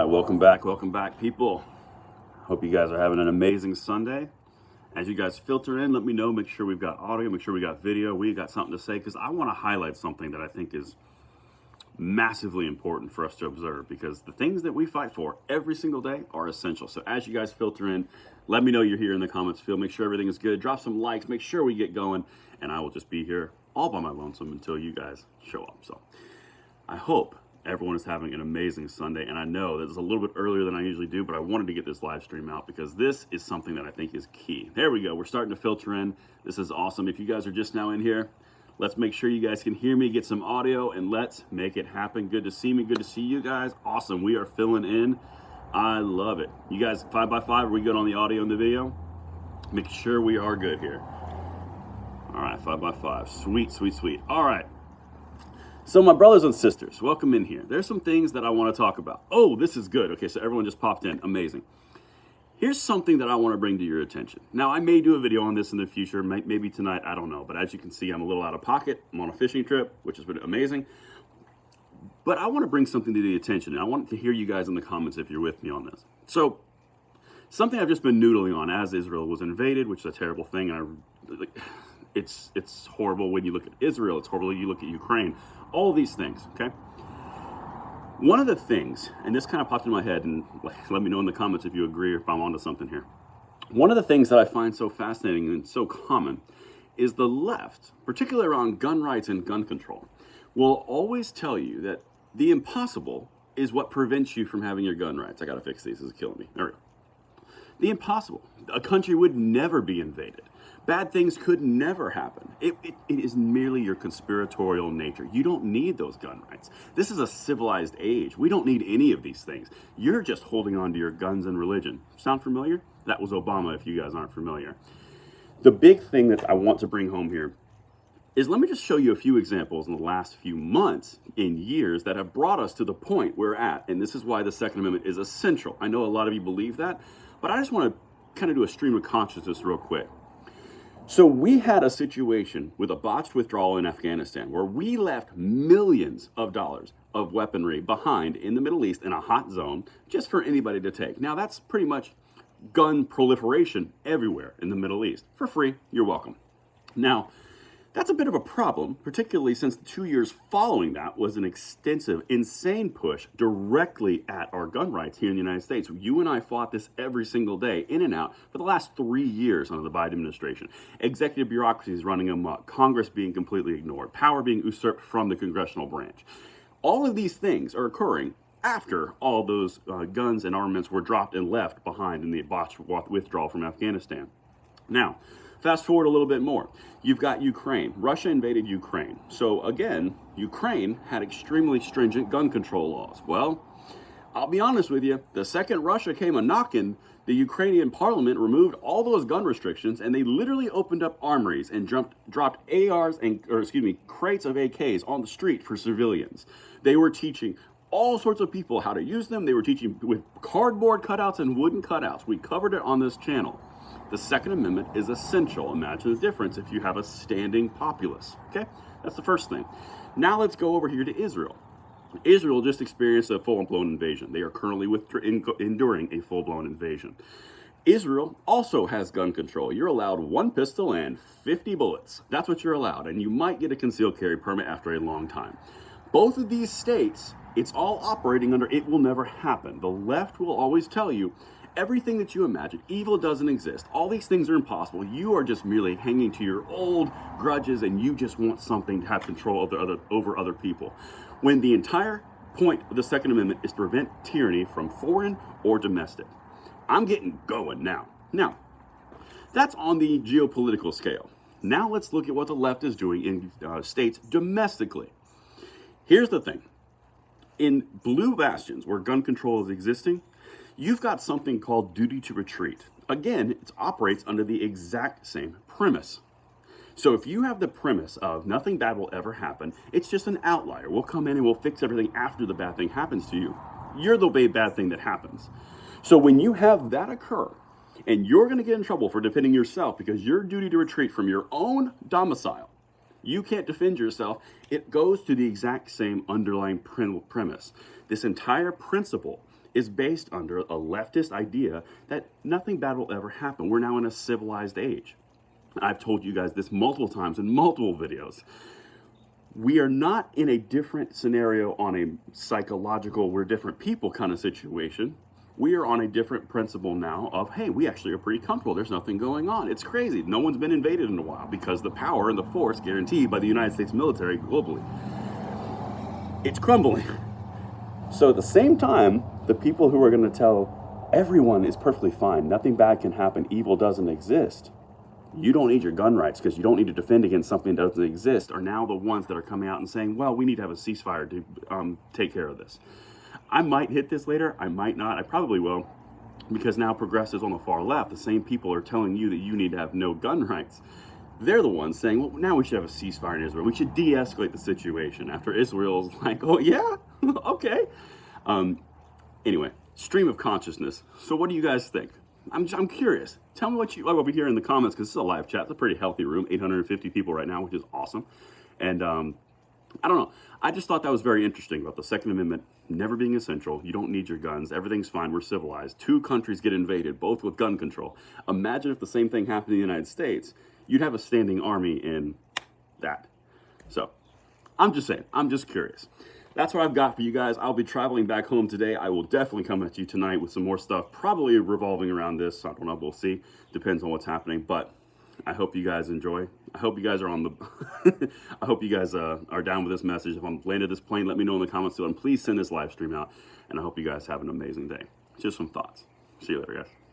welcome back, people. Hope you guys are having an amazing Sunday. As you guys filter in, let me know, make sure we've got audio, make sure we got video, we got something to say, because I want to highlight something that I think is massively important for us to observe, because the things that we fight for every single day are essential. So as you guys filter in, let me know you're here in the comments field, make sure everything is good, drop some likes, make sure we get going, and I will just be here all by my lonesome until you guys show up. So I hope everyone is having an amazing Sunday, and I know that it's a little bit earlier than I usually do, but I wanted to get this live stream out because this is something that I think is key. There we go. We're starting to filter in. This is awesome. If you guys are just now in here, let's make sure you guys can hear me, get some audio, and let's make it happen. Good to see me. Good to see you guys. Awesome. We are filling in. I love it. You guys, 5x5, are we good on the audio and the video? Make sure we are good here. All right, 5x5. Sweet, sweet, sweet. All right. So my brothers and sisters, welcome in here. There's some things that I want to talk about. Oh, this is good. Okay, so everyone just popped in. Amazing. Here's something that I want to bring to your attention. Now, I may do a video on this in the future, maybe tonight, I don't know. But as you can see, I'm a little out of pocket. I'm on a fishing trip, which has been amazing. But I want to bring something to the attention, and I want to hear you guys in the comments if you're with me on this. So, something I've just been noodling on as Israel was invaded, which is a terrible thing, and it's horrible when you look at Israel. It's horrible when you look at Ukraine. All these things, okay? One of the things, and this kind of popped in my head, and let me know in the comments if you agree or if I'm onto something here. One of the things that I find so fascinating and so common is the left, particularly around gun rights and gun control, will always tell you that the impossible is what prevents you from having your gun rights. I gotta fix these, this is killing me. There we go. The impossible. A country would never be invaded. Bad things could never happen. It is merely your conspiratorial nature. You don't need those gun rights. This is a civilized age. We don't need any of these things. You're just holding on to your guns and religion. Sound familiar? That was Obama, if you guys aren't familiar. The big thing that I want to bring home here is, let me just show you a few examples in the last few months and years that have brought us to the point we're at. And this is why the Second Amendment is essential. I know a lot of you believe that, but I just want to kind of do a stream of consciousness real quick. So we had a situation with a botched withdrawal in Afghanistan where we left millions of dollars of weaponry behind in the Middle East in a hot zone just for anybody to take. Now that's pretty much gun proliferation everywhere in the Middle East. For free, you're welcome. Now, that's a bit of a problem, particularly since the 2 years following that was an extensive, insane push directly at our gun rights here in the United States. You and I fought this every single day, in and out, for the last 3 years under the Biden administration. Executive bureaucracies running amok, Congress being completely ignored, power being usurped from the congressional branch. All of these things are occurring after all those guns and armaments were dropped and left behind in the botched withdrawal from Afghanistan. Now, fast forward a little bit more. You've got Ukraine. Russia invaded Ukraine. So again, Ukraine had extremely stringent gun control laws. Well, I'll be honest with you, the second Russia came a-knocking, the Ukrainian parliament removed all those gun restrictions, and they literally opened up armories and dropped crates of AKs on the street for civilians. They were teaching all sorts of people how to use them. They were teaching with cardboard cutouts and wooden cutouts. We covered it on this channel. The Second Amendment is essential. Imagine the difference if you have a standing populace, okay? That's the first thing. Now let's go over here to Israel. Israel just experienced a full-blown invasion. They are currently enduring a full-blown invasion. Israel also has gun control. You're allowed 1 pistol and 50 bullets. That's what you're allowed, and you might get a concealed carry permit after a long time. Both of these states, it's all operating under "it will never happen." The left will always tell you everything that you imagine, evil doesn't exist. All these things are impossible. You are just merely hanging to your old grudges, and you just want something to have control over other people. When the entire point of the Second Amendment is to prevent tyranny from foreign or domestic. I'm getting going now. Now, that's on the geopolitical scale. Now let's look at what the left is doing in states domestically. Here's the thing. In blue bastions where gun control is existing, you've got something called duty to retreat. Again, it operates under the exact same premise. So if you have the premise of nothing bad will ever happen, it's just an outlier. We'll come in and we'll fix everything after the bad thing happens to you. You're the bad thing that happens. So when you have that occur, and you're going to get in trouble for defending yourself because your duty to retreat from your own domicile, you can't defend yourself, it goes to the exact same underlying premise. This entire principle is based under a leftist idea that nothing bad will ever happen. We're now in a civilized age. I've told you guys this multiple times in multiple videos. We are not in a different scenario on a psychological, we're different people kind of situation. We are on a different principle now of, hey, we actually are pretty comfortable. There's nothing going on. It's crazy. No one's been invaded in a while because the power and the force guaranteed by the United States military globally, it's crumbling. So at the same time, the people who are going to tell everyone is perfectly fine, nothing bad can happen, evil doesn't exist, you don't need your gun rights because you don't need to defend against something that doesn't exist, are now the ones that are coming out and saying, well, we need to have a ceasefire to take care of this. I might hit this later, I might not, I probably will, because now progressives on the far left, the same people are telling you that you need to have no gun rights. They're the ones saying, well, now we should have a ceasefire in Israel. We should de-escalate the situation after Israel's like, oh yeah, okay. Anyway, stream of consciousness. So what do you guys think? I'm curious. Tell me what you like over here in the comments, because this is a live chat. It's a pretty healthy room, 850 people right now, which is awesome. And I don't know. I just thought that was very interesting about the Second Amendment never being essential. You don't need your guns. Everything's fine. We're civilized. 2 countries get invaded, both with gun control. Imagine if the same thing happened in the United States. You'd have a standing army in that. So I'm just saying. I'm just curious. That's what I've got for you guys. I'll be traveling back home today. I will definitely come at you tonight with some more stuff, probably revolving around this. I don't know. We'll see. Depends on what's happening. But I hope you guys enjoy. I hope you guys are on the. I hope you guys are down with this message. If I'm landed this plane, let me know in the comments. And please send this live stream out. And I hope you guys have an amazing day. Just some thoughts. See you later, guys.